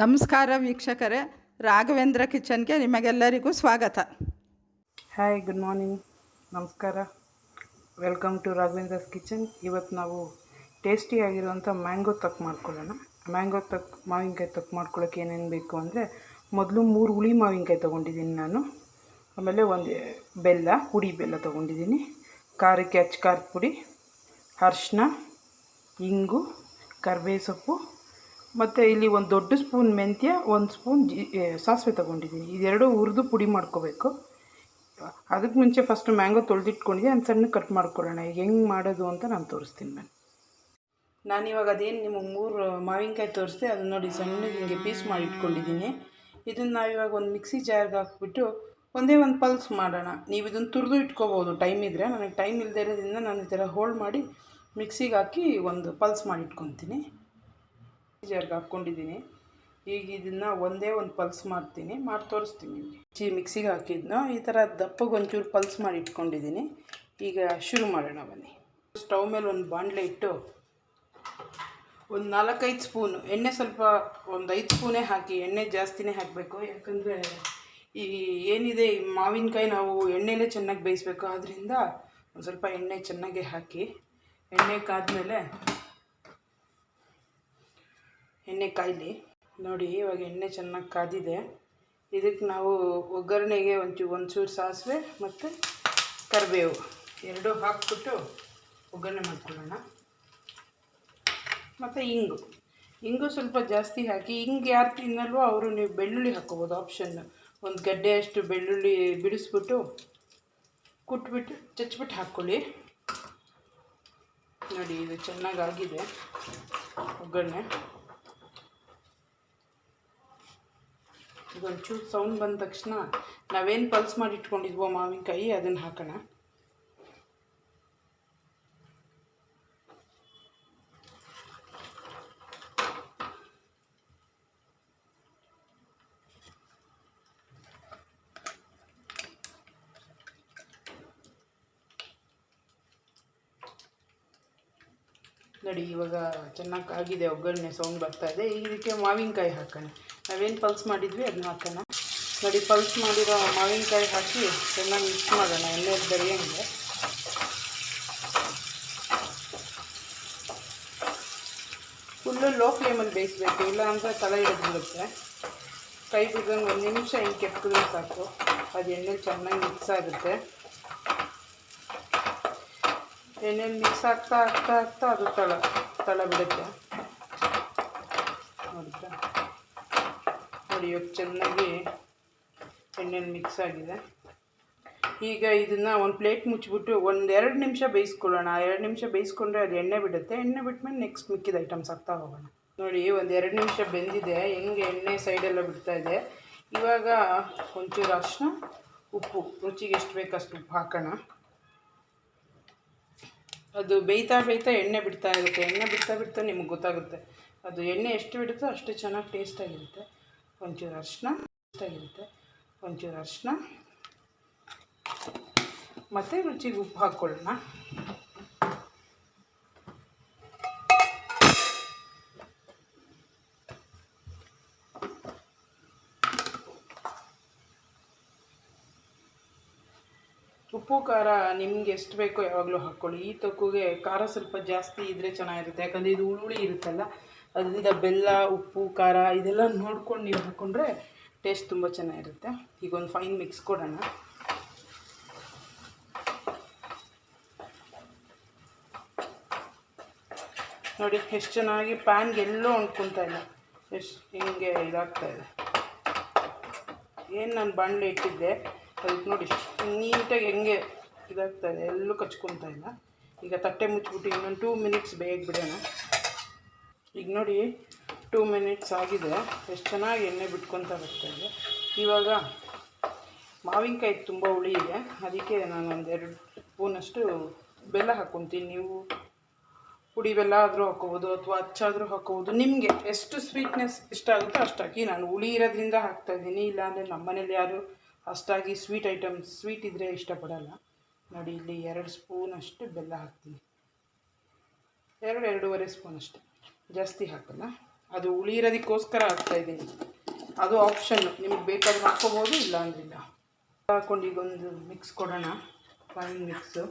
ನಮಸ್ಕಾರ ವೀಕ್ಷಕರೇ, ರಾಘವೇಂದ್ರ ಕಿಚನ್ಗೆ ನಿಮಗೆಲ್ಲರಿಗೂ ಸ್ವಾಗತ. ಹಾಯ್, ಗುಡ್ ಮಾರ್ನಿಂಗ್, ನಮಸ್ಕಾರ. Welcome to Raghavendra's kitchen. ಇವತ್ತು ನಾವು ಟೇಸ್ಟಿಯಾಗಿರುವಂಥ ಮ್ಯಾಂಗೋ ತೊಕ್ಕು ಮಾಡ್ಕೊಳ್ಳೋಣ. ಮಾವಿನಕಾಯಿ ತೊಕ್ಕು ಮಾಡ್ಕೊಳ್ಳೋಕೆ ಏನೇನು ಬೇಕು ಅಂದರೆ, ಮೊದಲು 3 ಹುಳಿ ಮಾವಿನಕಾಯಿ ತೊಗೊಂಡಿದ್ದೀನಿ ನಾನು. ಆಮೇಲೆ ಒಂದು ಹುಡಿ ಬೆಲ್ಲ ತೊಗೊಂಡಿದ್ದೀನಿ. ಖಾರಕ್ಕೆ ಅಚ್ಚ ಖಾರದ ಪುಡಿ, ಅರಿಶಿನ, ಇಂಗು, ಕರಿಬೇವು ಸೊಪ್ಪು, ಮತ್ತು ಇಲ್ಲಿ ಒಂದು ದೊಡ್ಡ ಸ್ಪೂನ್ ಮೆಂತ್ಯ, 1 ಸ್ಪೂನ್ ಸಾಸಿವೆ ತೊಗೊಂಡಿದ್ದೀನಿ. ಇದೆರಡು ಹುರಿದು ಪುಡಿ ಮಾಡ್ಕೋಬೇಕು. ಅದಕ್ಕೆ ಮುಂಚೆ ಫಸ್ಟು ಮ್ಯಾಂಗೋ ತೊಳೆದಿಟ್ಕೊಂಡಿದ್ದೆ, ಒಂದು ಸಣ್ಣ ಕಟ್ ಮಾಡ್ಕೊಳ್ಳೋಣ. ಈಗ ಹೆಂಗೆ ಮಾಡೋದು ಅಂತ ನಾನು ತೋರಿಸ್ತೀನಿ. ನಾನಿವಾಗ ಅದೇನು ನಿಮಗೆ 3 ಮಾವಿನಕಾಯಿ ತೋರಿಸ್ದೆ, ಅದನ್ನು ನೋಡಿ ಸಣ್ಣಗೆ ಹಿಂಗೆ ಪೀಸ್ ಮಾಡಿ ಇಟ್ಕೊಂಡಿದ್ದೀನಿ. ಇದನ್ನು ನಾವಿವಾಗ ಒಂದು ಮಿಕ್ಸಿ ಜಾರ್ಗೆ ಹಾಕ್ಬಿಟ್ಟು ಒಂದೇ ಒಂದು ಪಲ್ಸ್ ಮಾಡೋಣ. ನೀವು ಇದನ್ನು ತುರಿದು ಇಟ್ಕೋಬೋದು ಟೈಮ್ ಇದ್ದರೆ. ನನಗೆ ಟೈಮ್ ಇಲ್ಲದೆ ಇರೋದ್ರಿಂದ ನಾನು ಈ ಥರ ಹೋಲ್ಡ್ ಮಾಡಿ ಮಿಕ್ಸಿಗೆ ಹಾಕಿ ಒಂದು ಪಲ್ಸ್ ಮಾಡಿ ಇಟ್ಕೊತೀನಿ. ಜಾರ್ಗೆ ಹಾಕ್ಕೊಂಡಿದ್ದೀನಿ. ಈಗ ಇದನ್ನು ಒಂದೇ ಒಂದು ಪಲ್ಸ್ ಮಾಡಿ ತೋರಿಸ್ತೀನಿ ನಿಮಗೆ. ಮಿಕ್ಸಿಗೆ ಹಾಕಿದ್ನ ಈ ಥರ ದಪ್ಪಗೆ ಒಂಚೂರು ಪಲ್ಸ್ ಮಾಡಿ ಇಟ್ಕೊಂಡಿದ್ದೀನಿ. ಈಗ ಶುರು ಮಾಡೋಣ ಬನ್ನಿ. ಸ್ಟವ್ ಮೇಲೆ ಒಂದು ಬಾಣಲೆ ಇಟ್ಟು ಒಂದು 4-5 ಸ್ಪೂನು ಎಣ್ಣೆ, ಸ್ವಲ್ಪ ಒಂದು 5 ಸ್ಪೂನೇ ಹಾಕಿ. ಎಣ್ಣೆ ಜಾಸ್ತಿನೇ ಹಾಕಬೇಕು, ಯಾಕಂದರೆ ಈ ಏನಿದೆ ಈ ಮಾವಿನಕಾಯಿ ನಾವು ಎಣ್ಣೆಲೇ ಚೆನ್ನಾಗಿ ಬೇಯಿಸ್ಬೇಕು. ಆದ್ದರಿಂದ ಒಂದು ಸ್ವಲ್ಪ ಎಣ್ಣೆ ಚೆನ್ನಾಗೆ ಹಾಕಿ, ಎಣ್ಣೆ ಕಾದ್ಮೇಲೆ ಎಣ್ಣೆ ಕಾಯಲಿ. ನೋಡಿ, ಇವಾಗ ಎಣ್ಣೆ ಚೆನ್ನಾಗಿ ಕಾದಿದೆ. ಇದಕ್ಕೆ ನಾವು ಒಗ್ಗರಣೆಗೆ ಒಂಚೂರು ಸಾಸಿವೆ ಮತ್ತು ಕರಿಬೇವು ಎರಡೂ ಹಾಕ್ಬಿಟ್ಟು ಒಗ್ಗರಣೆ ಮಾಡ್ಕೊಳ್ಳೋಣ. ಮತ್ತು ಇಂಗು ಸ್ವಲ್ಪ ಜಾಸ್ತಿ ಹಾಕಿ. ಹಿಂಗೆ ಯಾರು ತಿನ್ನಲ್ವೋ ಅವರು ನೀವು ಬೆಳ್ಳುಳ್ಳಿ ಹಾಕ್ಕೋಬೋದು, ಆಪ್ಷನ್. ಒಂದು ಗಡ್ಡೆಯಷ್ಟು ಬೆಳ್ಳುಳ್ಳಿ ಬಿಡಿಸ್ಬಿಟ್ಟು ಕುಟ್ಬಿಟ್ಟು ಚಚ್ಬಿಟ್ಟು ಹಾಕ್ಕೊಳ್ಳಿ. ನೋಡಿ, ಇದು ಚೆನ್ನಾಗಾಗಿದೆ ಒಗ್ಗರಣೆ. ಒಂಚೂರು ಸೌಂಡ್ ಬಂದ ತಕ್ಷಣ ನಾವೇನು ಪಲ್ಸ್ ಮಾಡಿ ಇಟ್ಕೊಂಡಿದ್ವೋ ಮಾವಿನಕಾಯಿ ಅದನ್ನು ಹಾಕೋಣ. ನೋಡಿ, ಇವಾಗ ಚೆನ್ನಾಗಿ ಆಗಿದೆ ಒಗ್ಗರಣೆ, ಸೌಂಡ್ ಬರ್ತಾಯಿದೆ. ಇದಕ್ಕೆ ಮಾವಿನಕಾಯಿ ಹಾಕೋಣ. ನಾವೇನು ಪಲ್ಸ್ ಮಾಡಿದ್ವಿ ಅದನ್ನ ಹಾಕೋಣ. ನೋಡಿ, ಪಲ್ಸ್ ಮಾಡಿರೋ ಮಾವಿನಕಾಯಿ ಹಾಕಿ ಚೆನ್ನಾಗಿ ಮಿಕ್ಸ್ ಮಾಡೋಣ ಎಣ್ಣೆ ಬೆರೆಯಂಗೆ. ಫುಲ್ಲು ಲೋ ಫ್ಲೇಮಲ್ಲಿ ಬೇಯಿಸ್ಬೇಕು, ಇಲ್ಲ ಅಂದರೆ ತಲೆ ಹಿಡಿದ್ಬಿಡುತ್ತೆ. ಕೈ ಬಿದ್ದಂಗೆ 1 ನಿಮಿಷ ಹಿಂಗೆ ಕೆತ್ತಿದ್ರೆ ಸಾಕು, ಅದು ಎಣ್ಣೆ ಚೆನ್ನಾಗಿ ಮಿಕ್ಸ್ ಆಗುತ್ತೆ. ಎಣ್ಣೆಲಿ ಮಿಕ್ಸ್ ಆಗ್ತಾ ಆಗ್ತಾ ಆಗ್ತಾ ಅದು ತಳ ಬಿಡುತ್ತೆ. ನೋಡಿ, ಇವಾಗ ಚೆನ್ನಾಗಿ ಎಣ್ಣೆಲಿ ಮಿಕ್ಸ್ ಆಗಿದೆ. ಈಗ ಇದನ್ನು ಒಂದು ಪ್ಲೇಟ್ ಮುಚ್ಚಿಬಿಟ್ಟು 1-2 ನಿಮಿಷ ಬೇಯಿಸ್ಕೊಳ್ಳೋಣ. 2 ನಿಮಿಷ ಬೇಯಿಸ್ಕೊಂಡ್ರೆ ಅದು ಎಣ್ಣೆ ಬಿಡುತ್ತೆ. ಎಣ್ಣೆ ಬಿಟ್ಮೇಲೆ ನೆಕ್ಸ್ಟ್ ಮಿಕ್ಕಿದ ಐಟಮ್ಸ್ ಹಾಕ್ತಾ ಹೋಗೋಣ. ನೋಡಿ, 1-2 ನಿಮಿಷ ಬೆಂದಿದೆ. ಹೆಂಗೆ ಎಣ್ಣೆ ಸೈಡೆಲ್ಲ ಬಿಡ್ತಾ ಇದೆ. ಇವಾಗ ಒಂಚೂರು ಅರಿಶಿನ, ಉಪ್ಪು, ರುಚಿಗೆ ಎಷ್ಟು ಬೇಕಷ್ಟು ಉಪ್ಪು ಹಾಕೋಣ. ಅದು ಬೇಯ್ತಾ ಎಣ್ಣೆ ಬಿಡ್ತಾ ಇರುತ್ತೆ. ಎಣ್ಣೆ ಬಿಡ್ತಾ ನಿಮಗೆ ಗೊತ್ತಾಗುತ್ತೆ. ಅದು ಎಣ್ಣೆ ಎಷ್ಟು ಬಿಡುತ್ತೋ ಅಷ್ಟು ಚೆನ್ನಾಗಿ ಟೇಸ್ಟಾಗಿರುತ್ತೆ. ಒಂಚೂರು ಅರಿಶಿನ ಮತ್ತು ರುಚಿಗೆ ಉಪ್ಪು ಹಾಕ್ಕೊಳ್ಳೋಣ. ಉಪ್ಪು ಖಾರ ನಿಮ್ಗೆ ಎಷ್ಟು ಬೇಕೋ ಯಾವಾಗಲೂ ಹಾಕ್ಕೊಳ್ಳಿ. ಈ ತೊಕ್ಕುಗೆ ಖಾರ ಸ್ವಲ್ಪ ಜಾಸ್ತಿ ಇದ್ದರೆ ಚೆನ್ನಾಗಿರುತ್ತೆ, ಯಾಕಂದರೆ ಇದು ಹುಳಿ ಇರುತ್ತಲ್ಲ. ಅದರಿಂದ ಬೆಲ್ಲ, ಉಪ್ಪು, ಖಾರ ಇದೆಲ್ಲ ನೋಡ್ಕೊಂಡು ನೀವು ಹಾಕ್ಕೊಂಡ್ರೆ ಟೇಸ್ಟ್ ತುಂಬ ಚೆನ್ನಾಗಿರುತ್ತೆ. ಈಗ ಒಂದು ಫೈನ್ ಮಿಕ್ಸ್ ಕೊಡೋಣ. ನೋಡಿ, ಎಷ್ಟು ಚೆನ್ನಾಗಿ ಪ್ಯಾನ್ಗೆ ಎಲ್ಲೋ ಅಂಟ್ಕೊತಾ ಇಲ್ಲ, ಎಷ್ಟು ಹಿಂಗೆ ಇದಾಗ್ತಾಯಿದೆ. ಏನು ನಾನು ಬಾಣಲೆ ಇಟ್ಟಿದ್ದೆ ಅದಕ್ಕೆ ನೋಡಿ ನೀಟಾಗಿ ಹೆಂಗೆ ಇದಾಗ್ತಾಯಿದೆ, ಎಲ್ಲೂ ಕಚ್ಕೊತಾ ಇಲ್ಲ. ಈಗ ತಟ್ಟೆ ಮುಚ್ಚಿಬಿಟ್ಟು ಇನ್ನೊಂದು 2 ಮಿನಿಟ್ಸ್ ಬೇಗ ಬಿಡೋಣ. ಈಗ ನೋಡಿ, 2 ಮಿನಿಟ್ಸ್ ಆಗಿದೆ. ಎಷ್ಟು ಚೆನ್ನಾಗಿ ಎಣ್ಣೆ ಬಿಟ್ಕೊತಾ ಬರ್ತಾಯಿದೆ. ಇವಾಗ ಮಾವಿನಕಾಯಿ ತುಂಬ ಹುಳಿ ಇದೆ, ಅದಕ್ಕೆ ನಾನು 1-2 ಸ್ಪೂನಷ್ಟು ಬೆಲ್ಲ ಹಾಕ್ಕೊತೀನಿ. ನೀವು ಪುಡಿ ಬೆಲ್ಲ ಆದರೂ ಹಾಕ್ಕೋಬೋದು ಅಥವಾ ಅಚ್ಚಾದರೂ ಹಾಕ್ಕೋಬೋದು. ನಿಮಗೆ ಎಷ್ಟು ಸ್ವೀಟ್ನೆಸ್ ಇಷ್ಟ ಆಗುತ್ತೋ ಅಷ್ಟು ಹಾಕಿ. ನಾನು ಹುಳಿ ಇರೋದ್ರಿಂದ ಹಾಕ್ತಾಯಿದ್ದೀನಿ, ಇಲ್ಲಾಂದರೆ ನಮ್ಮ ಮನೇಲಿ ಯಾರು ಅಷ್ಟಾಗಿ ಸ್ವೀಟ್ ಇದ್ದರೆ ಇಷ್ಟಪಡಲ್ಲ. ನೋಡಿ, ಇಲ್ಲಿ 2 ಸ್ಪೂನಷ್ಟು ಬೆಲ್ಲ ಹಾಕ್ತೀನಿ. 2-2.5 ಸ್ಪೂನ್ ಅಷ್ಟೆ, ಜಾಸ್ತಿ ಹಾಕಲ್ಲ. ಅದು ಹುಳಿ ಇರೋದಕ್ಕೋಸ್ಕರ ಹಾಕ್ತಾಯಿದ್ದೀನಿ. ಅದು ಆಪ್ಷನ್ನು, ನಿಮಗೆ ಬೇಕಾದ್ರೆ ಹಾಕ್ಕೋಬೋದು, ಇಲ್ಲ ಅಂದಿಲ್ಲ. ಹಾಕ್ಕೊಂಡು ಈಗೊಂದು ಮಿಕ್ಸ್ ಕೊಡೋಣ, ಫೈನ್ ಮಿಕ್ಸು.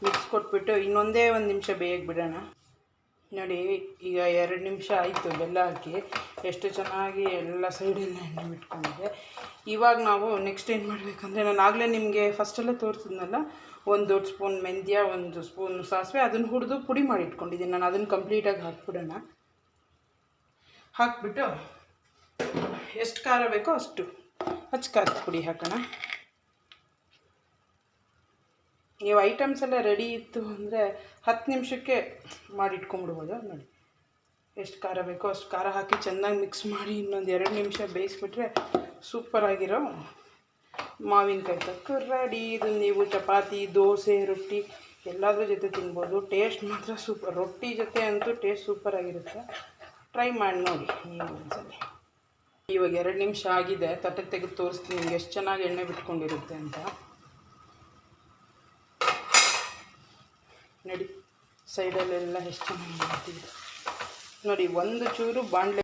ಮಿಕ್ಸ್ ಕೊಟ್ಬಿಟ್ಟು ಇನ್ನೊಂದೇ ಒಂದು ನಿಮಿಷ ಬೇಯಕ್ಕೆ ಬಿಡೋಣ. ನೋಡಿ, ಈಗ 2 ನಿಮಿಷ ಆಯಿತು ಬೆಲ್ಲ ಹಾಕಿ. ಎಷ್ಟು ಚೆನ್ನಾಗಿ ಎಲ್ಲ ಸೈಡೆಲ್ಲ ಎಣ್ಣೆ ಬಿಟ್ಕೊಂಡಿದೆ. ಇವಾಗ ನಾವು ನೆಕ್ಸ್ಟ್ ಏನು ಮಾಡಬೇಕಂದ್ರೆ, ನಾನು ಆಗಲೇ ನಿಮಗೆ ಫಸ್ಟೆಲ್ಲ ತೋರಿಸಿದ್ನಲ್ಲ, 1 ದೊಡ್ಡ ಸ್ಪೂನ್ ಮೆಂತ್ಯ, 1 ಸ್ಪೂನ್ ಸಾಸಿವೆ, ಅದನ್ನು ಹುರಿದು ಪುಡಿ ಮಾಡಿ ಇಟ್ಕೊಂಡಿದ್ದೀನಿ ನಾನು. ಅದನ್ನು ಕಂಪ್ಲೀಟಾಗಿ ಹಾಕ್ಬಿಡೋಣ. ಹಾಕ್ಬಿಟ್ಟು ಎಷ್ಟು ಖಾರ ಬೇಕೋ ಅಷ್ಟು ಹಚ್ಚ ಖಾರದ ಪುಡಿ ಹಾಕೋಣ. ನೀವು ಐಟಮ್ಸ್ ಎಲ್ಲ ರೆಡಿ ಇತ್ತು ಅಂದರೆ 10 ನಿಮಿಷಕ್ಕೆ ಮಾಡಿಟ್ಕೊಂಬಿಡ್ಬೋದು. ನೋಡಿ, ಎಷ್ಟು ಖಾರ ಬೇಕೋ ಅಷ್ಟು ಖಾರ ಹಾಕಿ ಚೆನ್ನಾಗಿ ಮಿಕ್ಸ್ ಮಾಡಿ ಇನ್ನೊಂದು 2 ನಿಮಿಷ ಬೇಯಿಸ್ಬಿಟ್ರೆ ಸೂಪರಾಗಿರೋ ಮಾವಿನಕಾಯಿ ತೊಕ್ಕು ರೆಡಿ. ಇದು ನೀವು ಚಪಾತಿ, ದೋಸೆ, ರೊಟ್ಟಿ ಎಲ್ಲದ್ರ ಜೊತೆ ತಿನ್ಬೋದು. ಟೇಸ್ಟ್ ಮಾತ್ರ ಸೂಪರ್. ರೊಟ್ಟಿ ಜೊತೆ ಅಂತೂ ಟೇಸ್ಟ್ ಸೂಪರಾಗಿರುತ್ತೆ. ಟ್ರೈ ಮಾಡಿ ನೋಡಿ ನೀವು ಒಂದ್ಸಲ. ಇವಾಗ 2 ನಿಮಿಷ ಆಗಿದೆ. ತಟ್ಟೆ ತೆಗೆದು ತೋರಿಸ್ತೀನಿ ನಿಮ್ಗೆ ಎಷ್ಟು ಚೆನ್ನಾಗಿ ಎಣ್ಣೆ ಬಿಟ್ಕೊಂಡಿರುತ್ತೆ ಅಂತ. ನೋಡಿ, ಸೈಡಲ್ಲೆಲ್ಲ ಎಷ್ಟು ಚೆನ್ನಾಗಿ ಮಾಡ್ತೀವಿ ನೋಡಿ. ಒಂದು ಚೂರು ಬಾಣಲೆ